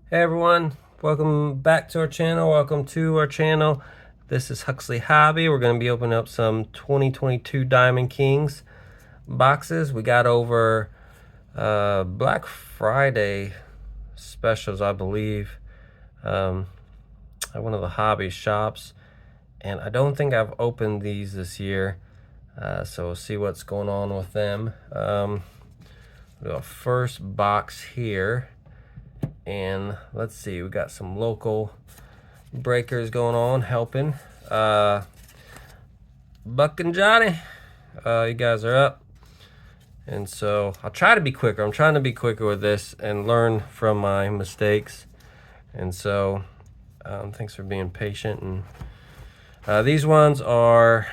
Hey everyone, welcome back to our channel. Welcome to our channel. This is Huxley Hobby. We're going to be opening up some 2022 Diamond Kings boxes. We got over Black Friday specials, I believe, at one of the hobby shops. And I don't think I've opened these this year, so we'll see what's going on with them. We got first box here. And let's see, we got some local breakers going on, helping. Buck and Johnny, you guys are up. And so I'll try to be quicker. I'm trying to be quicker with this and learn from my mistakes. And so thanks for being patient. And these ones are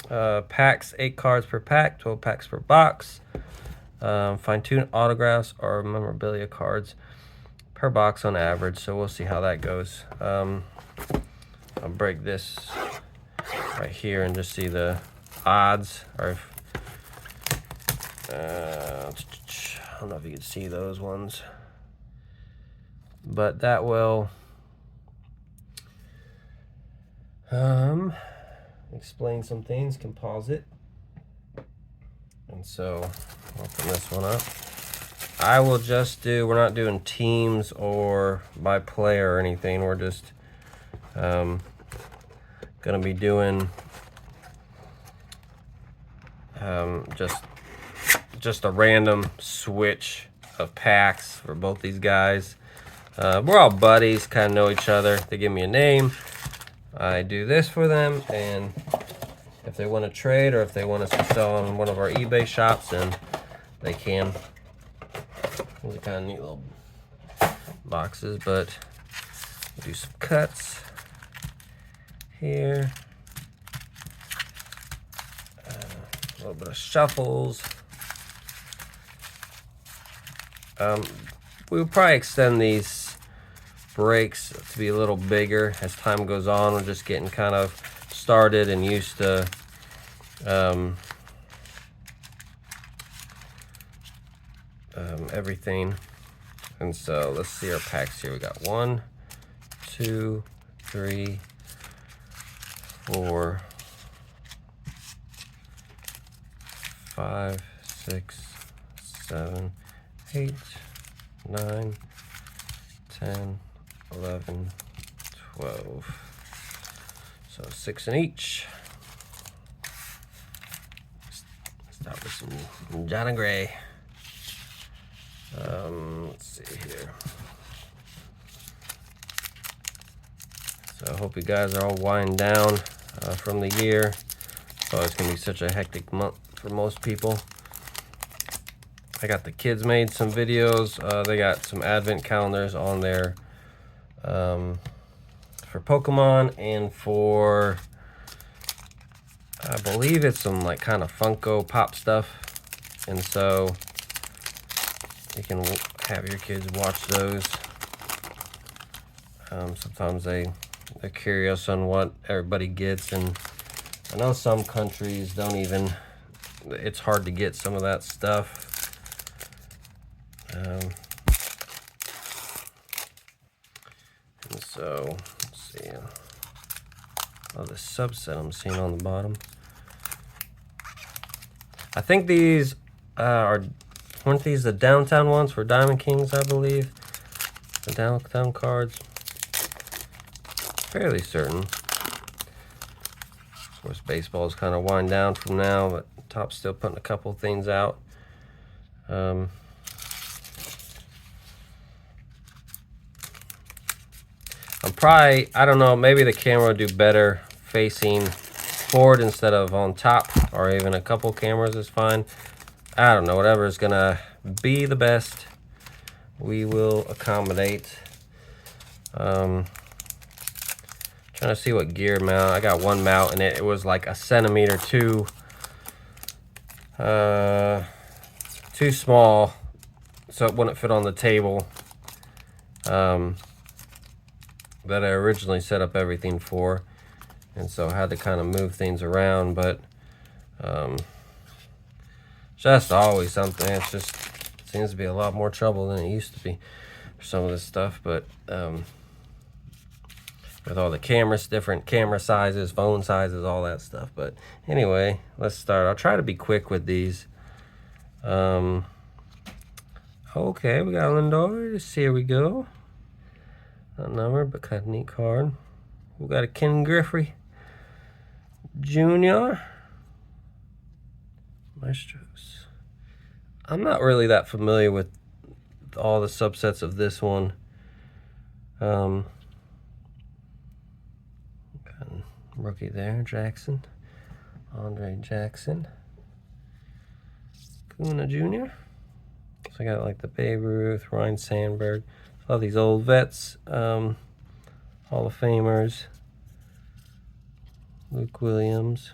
packs, 8 cards per pack, 12 packs per box. Fine-tuned autographs or memorabilia cards per box on average, so we'll see how that goes. I'll break this right here and just see the odds. Or I don't know if you can see those ones, but that will explain some things. Composite. And so I'll open this one up. I will just we're not doing teams or by player or anything. We're just gonna be doing just a random switch of packs for both these guys. We're all buddies, kind of know each other. They give me a name, I do this for them, and if they want to trade or if they want us to sell on one of our eBay shops, then they can. These are kind of neat little boxes, but we'll do some cuts here. A little bit of shuffles. We'll probably extend these breaks to be a little bigger as time goes on. We're just getting kind of started and used to everything. And so let's see our packs here. We got 1, 2, 3, 4, 5, 6, 7, 8, 9, 10, 11, 12. So 6 in each. Start with some Johnny Gray. Let's see here. So I hope you guys are all winding down from the year. It's always going to be such a hectic month for most people. I got the kids made some videos. They got some advent calendars on there for Pokemon and for, I believe it's some like kind of Funko Pop stuff. And so you can have your kids watch those. Sometimes they're curious on what everybody gets, and I know some countries don't even, it's hard to get some of that stuff. And so, let's see. Oh, the subset I'm seeing on the bottom. I think these weren't these the downtown ones for Diamond Kings, I believe? The downtown cards. Fairly certain. Of course, baseball is kind of winding down from now, but Top's still putting a couple things out. I'm probably, I don't know, maybe the camera would do better facing forward instead of on top, or even a couple cameras is fine. I don't know, whatever is gonna be the best, we will accommodate. Trying to see what gear mount. I got one mount and it was like 1 centimeter too small, so it wouldn't fit on the table that I originally set up everything for, and so I had to kind of move things around. But just always something. It just seems to be a lot more trouble than it used to be. for some of this stuff, but with all the cameras, different camera sizes, phone sizes, all that stuff. But anyway, let's start. I'll try to be quick with these. Okay, we got Lindor. Here we go. Not numbered, but kind of neat card. We got a Ken Griffey Jr. Maestros. I'm not really that familiar with all the subsets of this one. Rookie there, Jackson. Andre Jackson. Kuna Jr. So I got like the Babe Ruth, Ryan Sandberg. All these old vets, Hall of Famers. Luke Williams.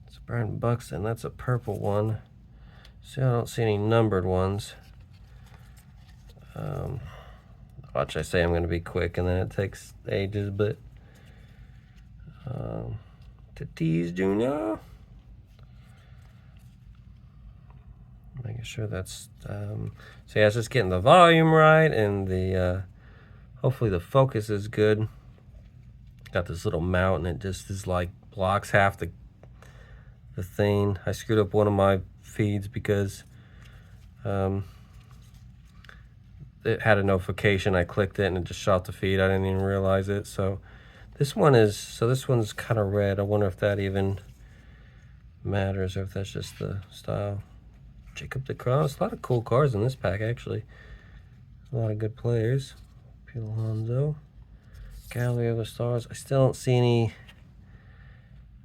It's Brian Buxton. That's a purple one. See, I don't see any numbered ones. Watch, I say I'm going to be quick, and then it takes ages, but Tatis Jr. Making sure that's so yeah, it's just getting the volume right, and the hopefully the focus is good. Got this little mount, and it just is like blocks half the thing. I screwed up one of my feeds because it had a notification. I clicked it and it just shot the feed. I didn't even realize it. So this one's kind of red. I wonder if that even matters or if that's just the style. Jacob DeGrom. A lot of cool cards in this pack, actually. A lot of good players. Pete Alonso. Gallery of the Stars. I still don't see any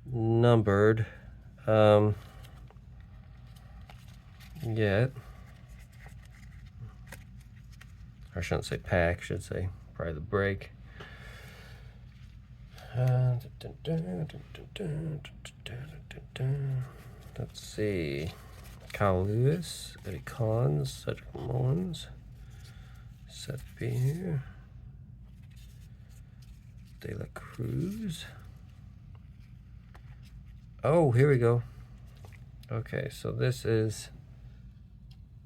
numbered yet. I shouldn't say pack, I should say probably the break. Let's see. Kyle Lewis, Eddie Collins, Cedric Mullins, Seth Beer, De La Cruz. Oh, here we go. Okay, so this is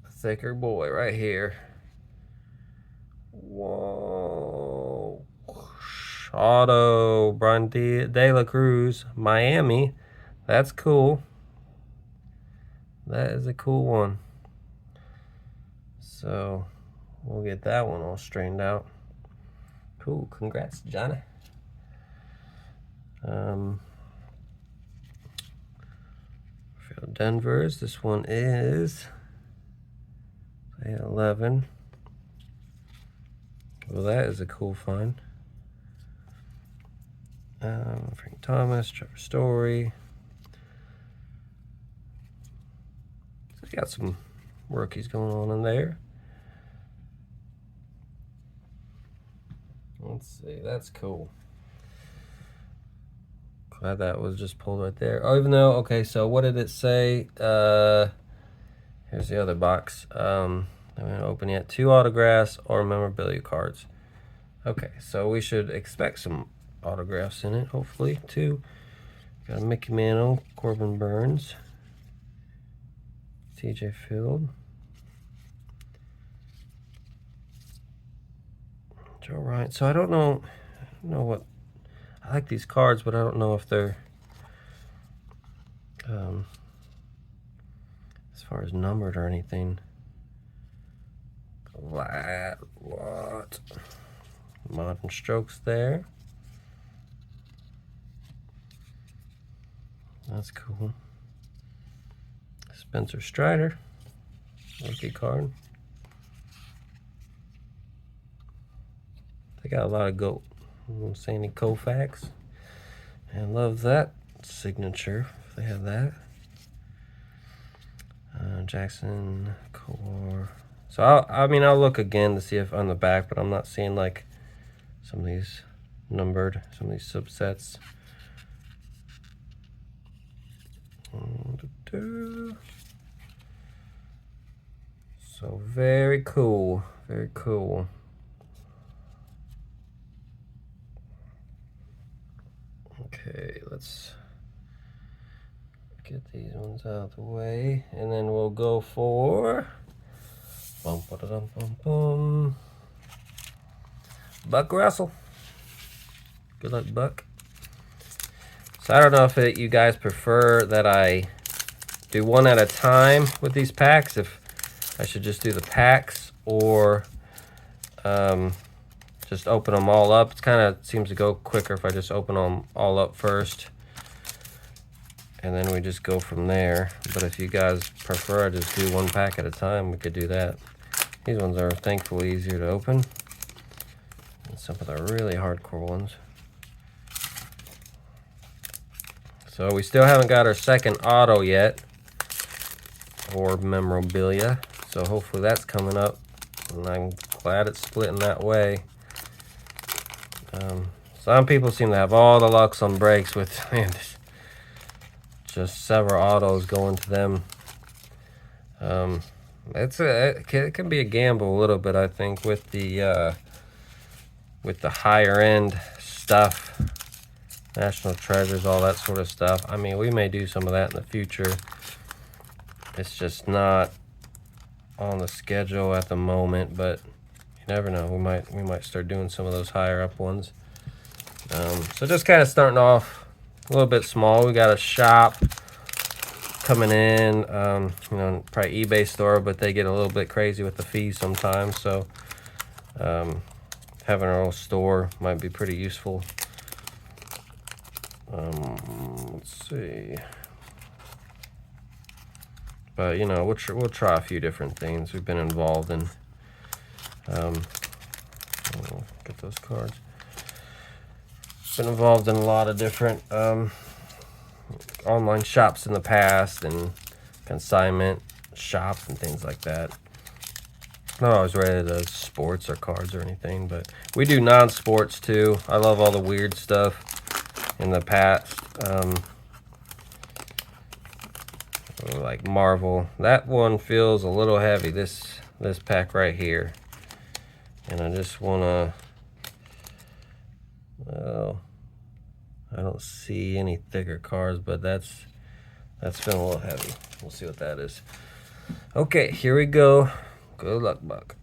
a thicker boy right here. Whoa. Auto, Brian De La Cruz, Miami. That's cool. That is a cool one. So we'll get that one all straightened out. Cool. Congrats, Johnny. Denver's. This one is 11. Well, that is a cool find. Frank Thomas, Trevor Story. So got some rookies going on in there. Let's see, that's cool. Glad that was just pulled right there. Oh, even though, okay, so what did it say? Here's the other box. I'm going to open yet. 2 autographs or memorabilia cards. Okay, so we should expect some autographs in it, hopefully, too. Got a Mickey Mantle, Corbin Burns, TJ Field, Joe Ryan. So I don't know what, I like these cards, but I don't know if they're as far as numbered or anything. Lot Modern Strokes there. That's cool. Spencer Strider, rookie card. They got a lot of GOAT. Sandy Koufax. And love that signature, if they have that. Jackson Core. So I'll look again to see if on the back, but I'm not seeing like some of these numbered, some of these subsets. So very cool, very cool. Okay, let's get these ones out of the way, and then we'll go for Bum, ba-da-dum, bum, bum. Buck Russell. Good luck, Buck. So I don't know if you guys prefer that I do one at a time with these packs, if I should just do the packs, or just open them all up. It kind of seems to go quicker if I just open them all up first, and then we just go from there. But if you guys prefer I just do one pack at a time, we could do that. These ones are thankfully easier to open than some of the really hardcore ones. So we still haven't got our second auto yet, or memorabilia. So hopefully that's coming up, and I'm glad it's splitting that way. Some people seem to have all the lucks on breaks with, man, just several autos going to them. It can be a gamble a little bit, I think, with the higher end stuff, National Treasures, all that sort of stuff. I mean, we may do some of that in the future. It's just not on the schedule at the moment, but you never know. We might start doing some of those higher up ones. So just kind of starting off a little bit small. We got a shop coming in, you know, probably eBay store, but they get a little bit crazy with the fees sometimes. So having our own store might be pretty useful. Let's see. But you know, we'll try a few different things. We've been involved in. Get those cards. Been involved in a lot of different online shops in the past, and consignment shops and things like that. Not always related to sports or cards or anything, but we do non-sports too. I love all the weird stuff in the past. Like Marvel. That one feels a little heavy, this pack right here. And I just wanna, well, I don't see any thicker cards, but that's been a little heavy. We'll see what that is. Okay, here we go. Good luck, Buck.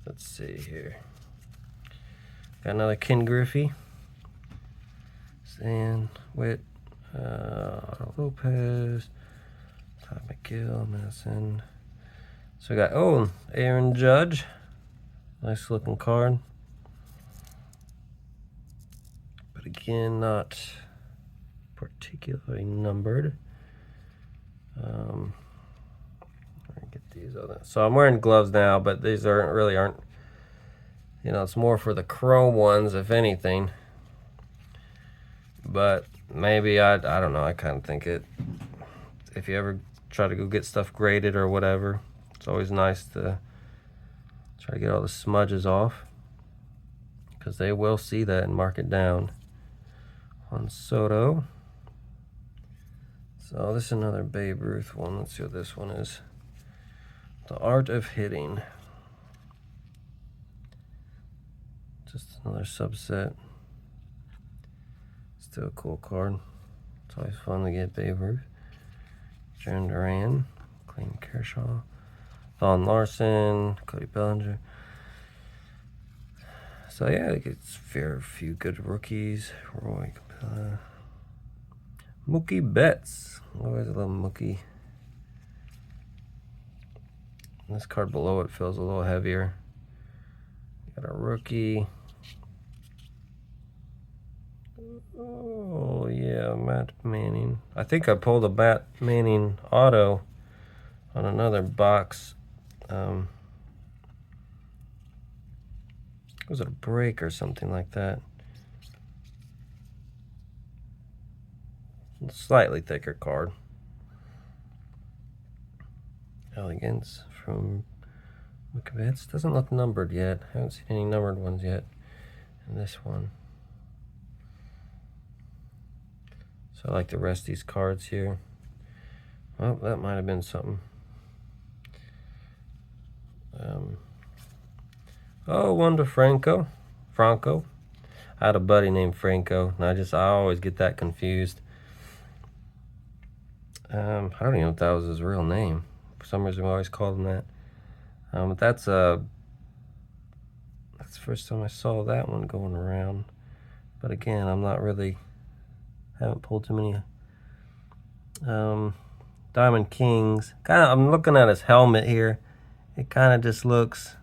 Let's see here. Got another Ken Griffey. Stan Witt. Lopez, Todd McGill, Madison. So we got, oh, Aaron Judge. Nice looking card. But again, not particularly numbered. Get these other. So I'm wearing gloves now, but these aren't, you know, it's more for the chrome ones, if anything. But maybe, I don't know, I kind of think if you ever try to go get stuff graded or whatever, it's always nice to try to get all the smudges off, because they will see that and mark it down. Juan Soto. So this is another Babe Ruth one. Let's see what this one is. The Art of Hitting. Just another subset. Still a cool card. It's always fun to get Babe Ruth. Jaron Duran, Clayton Kershaw, Vaughn Larson, Cody Bellinger. So yeah, it gets a few good rookies. Roy Capella. Mookie Betts. Always a little Mookie. This card below it feels a little heavier. Got a rookie. Oh yeah, Matt Manning. I think I pulled a Matt Manning auto on another box. Was it a break or something like that? Slightly thicker card. Elegance from Mookie. Doesn't look numbered yet. I haven't seen any numbered ones yet in this one. So I like the rest of these cards here. Well, that might have been something. Oh, one to Franco. I had a buddy named Franco, and I always get that confused. I don't even know if that was his real name, For some reason, we always call them that. But that's the first time I saw that one going around. But again, I'm not really, haven't pulled too many Diamond Kings. I'm looking at his helmet here. It kind of just looks,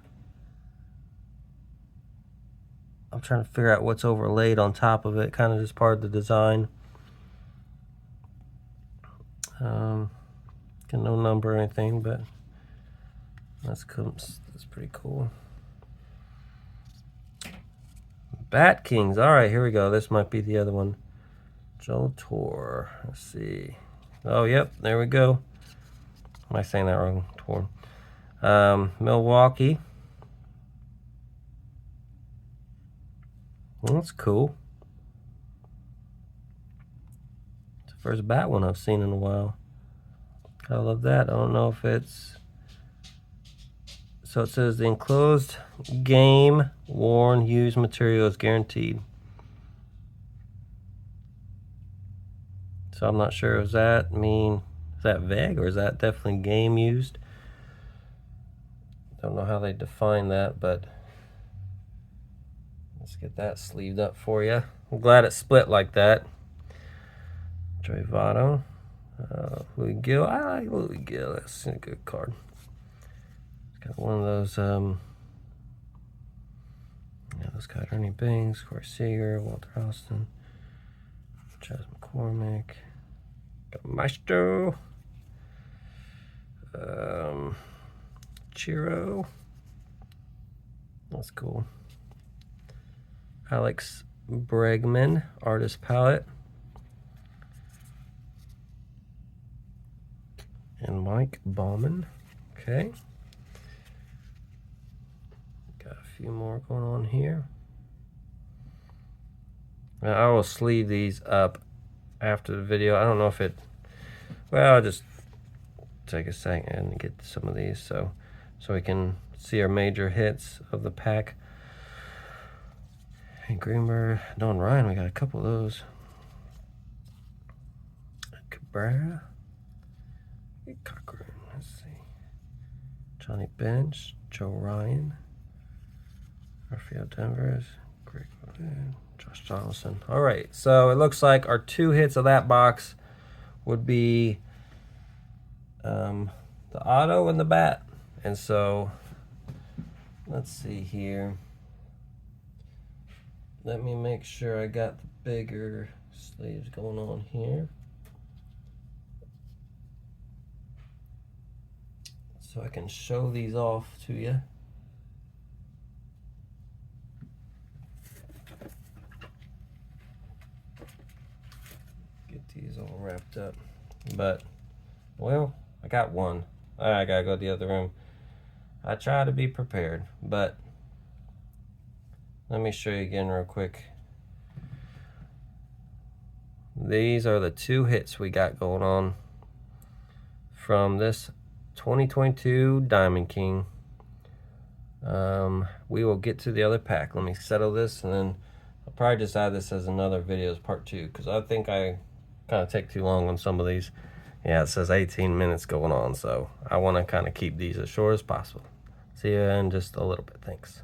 I'm trying to figure out what's overlaid on top of it. Kind of just part of the design. Got no number or anything, but that's cool. That's pretty cool. Bat Kings. All right, here we go. This might be the other one. Joe Tor. Let's see. Oh, yep. There we go. Am I saying that wrong? Tor. Milwaukee. Well, that's cool. It's the first bat one I've seen in a while. I love that. I don't know if it's... So it says the enclosed game worn used material is guaranteed. So I'm not sure, does that mean, is that vague or is that definitely game used? Don't know how they define that, but let's get that sleeved up for you. I'm glad it split like that. Joey Votto. Louis Gill. I like Louis Gill. That's a good card. Got one of those, those guys, Ernie Banks, Corey Seager, Walter Austin, Chas McCormick, got Maestro, Chiro, that's cool. Alex Bregman, Artist Palette, and Mike Bauman. Okay. Few more going on here. Now, I will sleeve these up after the video. I don't know if it, well, I'll just take a second and get some of these so we can see our major hits of the pack. Hey, Greenberg, Don Ryan, we got a couple of those. Cabrera, Cochran, let's see. Johnny Bench, Joe Ryan, Rafael Devers, Greg, Josh Donaldson. All right, so it looks like our two hits of that box would be the auto and the bat. And so let's see here. Let me make sure I got the bigger sleeves going on here, so I can show these off to you. These all wrapped up, but well, I got one. I gotta go to the other room. I try to be prepared, but let me show you again real quick. These are the two hits we got going on from this 2022 Diamond King. We will get to the other pack. Let me settle this, and then I'll probably just add this as another video as part 2, because I think I kind of take too long on some of these. Yeah, it says 18 minutes going on, so I want to kind of keep these as short as possible. See you in just a little bit. Thanks.